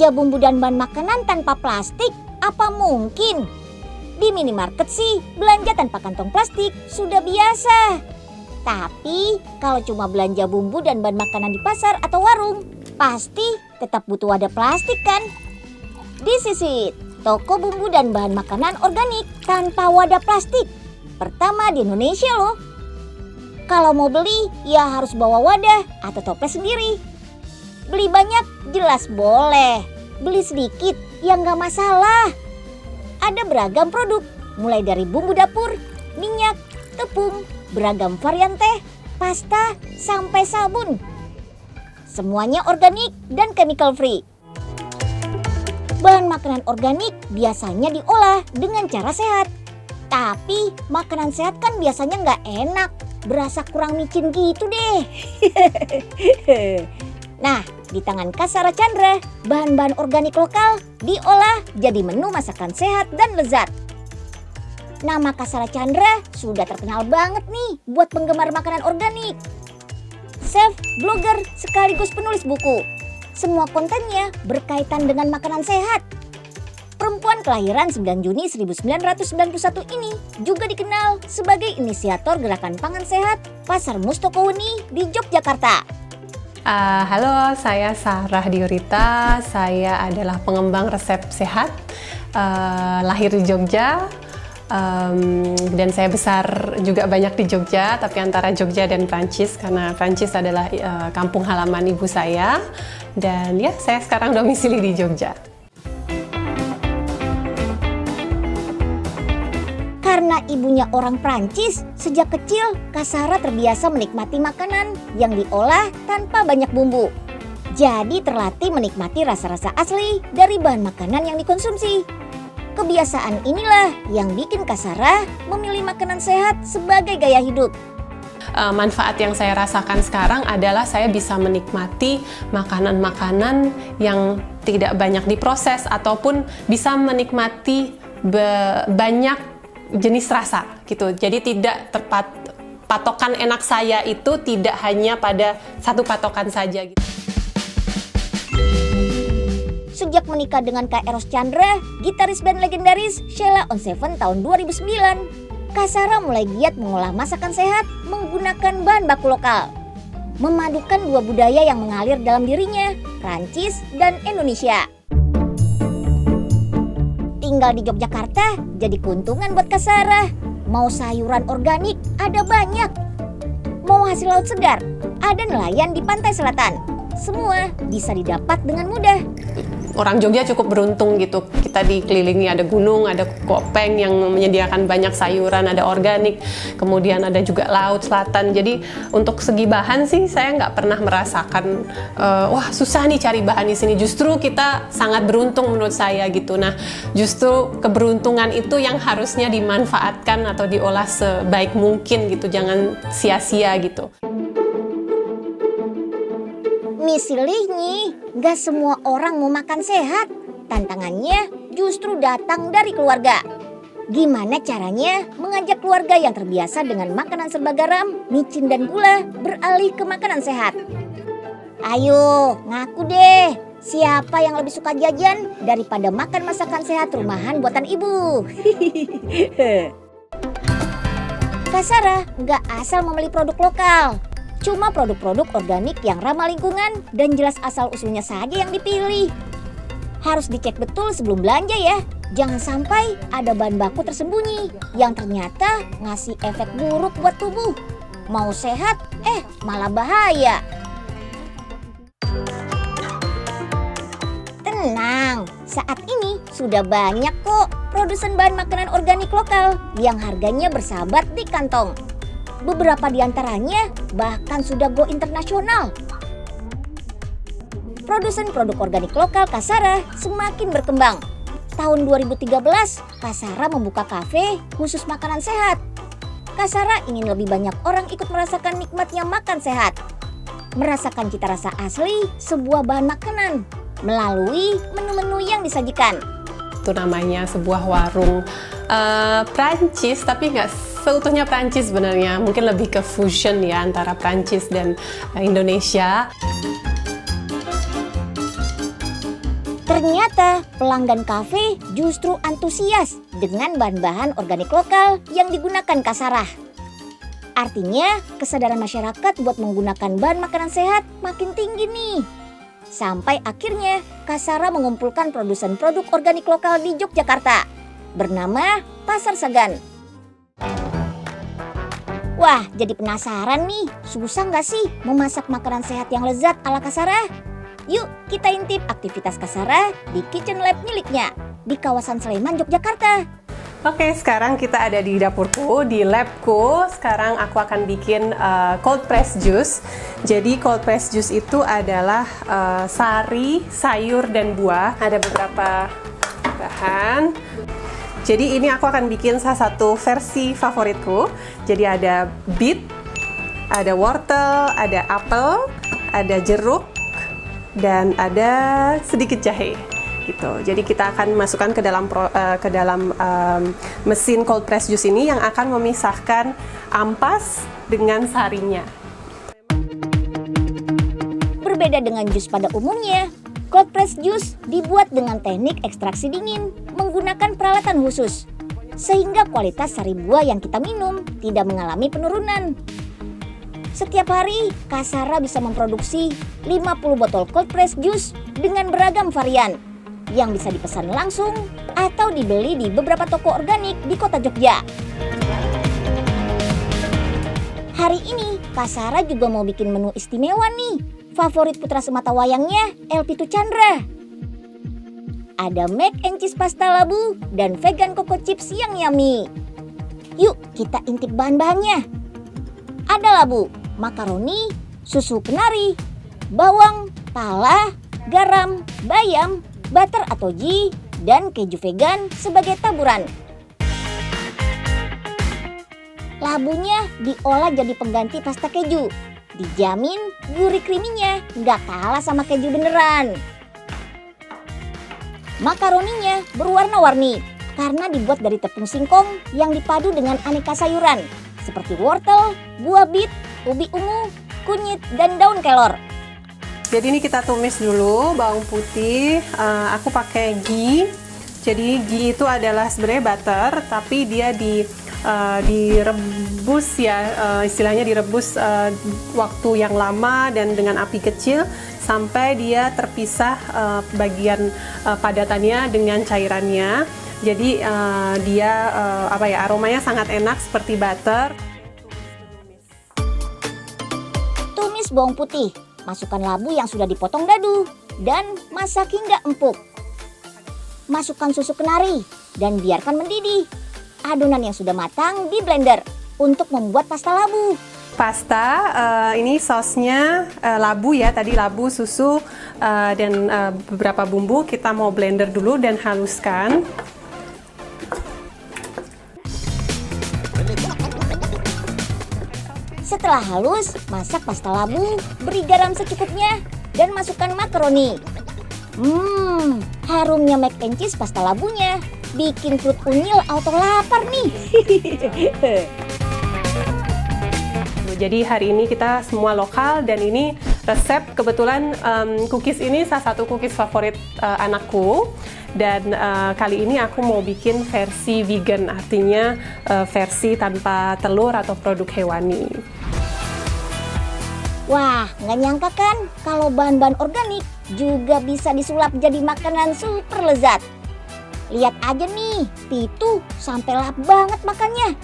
Belanja bumbu dan bahan makanan tanpa plastik? Apa mungkin? Di minimarket sih, belanja tanpa kantong plastik sudah biasa. Tapi kalau cuma belanja bumbu dan bahan makanan di pasar atau warung, pasti tetap butuh wadah plastik kan? This is it, toko bumbu dan bahan makanan organik tanpa wadah plastik. Pertama di Indonesia loh. Kalau mau beli, ya harus bawa wadah atau toples sendiri. Beli banyak jelas boleh, beli sedikit ya nggak masalah. Ada beragam produk, mulai dari bumbu dapur, minyak, tepung, beragam varian teh, pasta, sampai sabun. Semuanya organik dan chemical free. Bahan makanan organik biasanya diolah dengan cara sehat. Tapi makanan sehat kan biasanya nggak enak, berasa kurang micin gitu deh. Nah, di tangan Kasara Chandra, bahan-bahan organik lokal diolah jadi menu masakan sehat dan lezat. Nama Kasara Chandra sudah terkenal banget nih buat penggemar makanan organik. Chef, blogger, sekaligus penulis buku. Semua kontennya berkaitan dengan makanan sehat. Perempuan kelahiran 9 Juni 1991 ini juga dikenal sebagai inisiator gerakan pangan sehat Pasar Mustokowuni di Yogyakarta. Halo, saya Sarah Diorita. Saya adalah pengembang resep sehat, lahir di Jogja, dan saya besar juga banyak di Jogja, tapi antara Jogja dan Prancis, karena Prancis adalah kampung halaman ibu saya, dan ya saya sekarang domisili di Jogja. Karena ibunya orang Prancis, sejak kecil Kasara terbiasa menikmati makanan yang diolah tanpa banyak bumbu. Jadi terlatih menikmati rasa-rasa asli dari bahan makanan yang dikonsumsi. Kebiasaan inilah yang bikin Kasara memilih makanan sehat sebagai gaya hidup. Manfaat yang saya rasakan sekarang adalah saya bisa menikmati makanan-makanan yang tidak banyak diproses ataupun bisa menikmati banyak jenis rasa gitu. Jadi tidak patokan enak saya itu tidak hanya pada satu patokan saja gitu. Sejak menikah dengan Kak Eros Chandra, gitaris band legendaris Sheila on 7 tahun 2009, Kasara mulai giat mengolah masakan sehat menggunakan bahan baku lokal. Memadukan dua budaya yang mengalir dalam dirinya, Prancis dan Indonesia. Tinggal di Yogyakarta jadi keuntungan buat Kasara. Mau sayuran organik ada banyak. Mau hasil laut segar, ada nelayan di pantai selatan. Semua bisa didapat dengan mudah. Orang Jogja cukup beruntung gitu. Kita dikelilingi ada gunung, ada Kopeng yang menyediakan banyak sayuran, ada organik, kemudian ada juga laut selatan. Jadi untuk segi bahan sih saya nggak pernah merasakan wah susah nih cari bahan di sini. Justru kita sangat beruntung menurut saya gitu. Nah, justru keberuntungan itu yang harusnya dimanfaatkan atau diolah sebaik mungkin gitu. Jangan sia-sia gitu. Misalnya, gak semua orang mau makan sehat. Tantangannya justru datang dari keluarga. Gimana caranya mengajak keluarga yang terbiasa dengan makanan serba garam, micin dan gula beralih ke makanan sehat? Ayo, ngaku deh. Siapa yang lebih suka jajan daripada makan masakan sehat rumahan buatan ibu? Kasara gak asal membeli produk lokal. Cuma produk-produk organik yang ramah lingkungan dan jelas asal-usulnya saja yang dipilih. Harus dicek betul sebelum belanja ya. Jangan sampai ada bahan baku tersembunyi yang ternyata ngasih efek buruk buat tubuh. Mau sehat, malah bahaya. Tenang, saat ini sudah banyak kok produsen bahan makanan organik lokal yang harganya bersahabat di kantong. Beberapa di antaranya bahkan sudah go internasional. Produsen produk organik lokal Kasara semakin berkembang. Tahun 2013, Kasara membuka kafe khusus makanan sehat. Kasara ingin lebih banyak orang ikut merasakan nikmatnya makan sehat. Merasakan cita rasa asli sebuah bahan makanan melalui menu-menu yang disajikan. Itu namanya sebuah warung Prancis, tapi nggak seutuhnya Prancis sebenarnya. Mungkin lebih ke fusion ya antara Prancis dan Indonesia. Ternyata pelanggan kafe justru antusias dengan bahan-bahan organik lokal yang digunakan Kak Sarah. Artinya kesadaran masyarakat buat menggunakan bahan makanan sehat makin tinggi nih. Sampai akhirnya Kak Sarah mengumpulkan produsen produk organik lokal di Yogyakarta bernama Pasar Sagan. Wah, jadi penasaran nih, susah nggak sih memasak makanan sehat yang lezat ala Kak Sarah? Yuk kita intip aktivitas Kak Sarah di kitchen lab miliknya di kawasan Sleman, Yogyakarta. Oke, sekarang kita ada di dapurku, di labku. Sekarang aku akan bikin cold press juice. Jadi cold press juice itu adalah sari, sayur, dan buah. Ada beberapa bahan. Jadi ini aku akan bikin salah satu versi favoritku. Jadi ada beet, ada wortel, ada apel, ada jeruk, dan ada sedikit jahe. Gitu. Jadi kita akan masukkan ke dalam mesin cold press juice ini yang akan memisahkan ampas dengan sarinya. Berbeda dengan jus pada umumnya, cold press juice dibuat dengan teknik ekstraksi dingin menggunakan peralatan khusus, sehingga kualitas sari buah yang kita minum tidak mengalami penurunan. Setiap hari, Kak Sarah bisa memproduksi 50 botol cold press juice dengan beragam varian yang bisa dipesan langsung atau dibeli di beberapa toko organik di kota Jogja. Hari ini, Kak Sarah juga mau bikin menu istimewa nih, favorit putra sematawayangnya Elpy Tuchandra. Ada mac and cheese pasta labu dan vegan coco chips yang yummy. Yuk kita intip bahan-bahannya. Ada labu, makaroni, susu kenari, bawang, pala, garam, bayam, butter atau ghee, dan keju vegan sebagai taburan. Labunya diolah jadi pengganti pasta keju. Dijamin gurih creamy-nya nggak kalah sama keju beneran. Makaroninya berwarna-warni karena dibuat dari tepung singkong yang dipadu dengan aneka sayuran seperti wortel, buah bit, ubi ungu, kunyit, dan daun kelor. Jadi ini kita tumis dulu bawang putih. Aku pakai ghee. Jadi ghee itu adalah sebenarnya butter, tapi dia direbus ya, istilahnya direbus waktu yang lama dan dengan api kecil sampai dia terpisah bagian padatannya dengan cairannya. Jadi dia aromanya sangat enak seperti butter. Tumis bawang putih, masukkan labu yang sudah dipotong dadu dan masak hingga empuk. Masukkan susu kenari dan biarkan mendidih. Adonan yang sudah matang di blender untuk membuat pasta labu. Pasta ini sausnya labu ya, tadi labu, susu, dan beberapa bumbu. Kita mau blender dulu dan haluskan. Setelah halus, masak pasta labu, beri garam secukupnya, dan masukkan makaroni. Harumnya mac and cheese pasta labunya bikin perut unyil auto lapar nih. Jadi hari ini kita semua lokal dan ini resep kebetulan cookies ini salah satu cookies favorit anakku. Dan kali ini aku mau bikin versi vegan, artinya versi tanpa telur atau produk hewani. Wah, nggak nyangka kan kalau bahan-bahan organik juga bisa disulap jadi makanan super lezat. Lihat aja nih, Pitu sampai lahap banget makannya.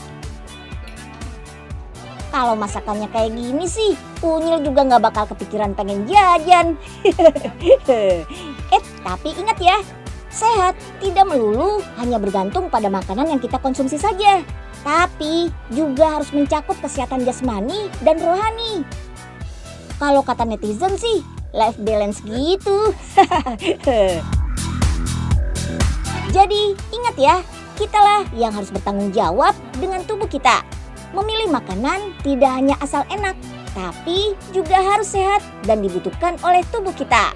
Kalau masakannya kayak gini sih, Unyil juga nggak bakal kepikiran pengen jajan. Tapi ingat ya, sehat tidak melulu hanya bergantung pada makanan yang kita konsumsi saja, tapi juga harus mencakup kesehatan jasmani dan rohani. Kalau kata netizen sih, life balance gitu. Jadi ingat ya, kitalah yang harus bertanggung jawab dengan tubuh kita. Memilih makanan tidak hanya asal enak, tapi juga harus sehat dan dibutuhkan oleh tubuh kita.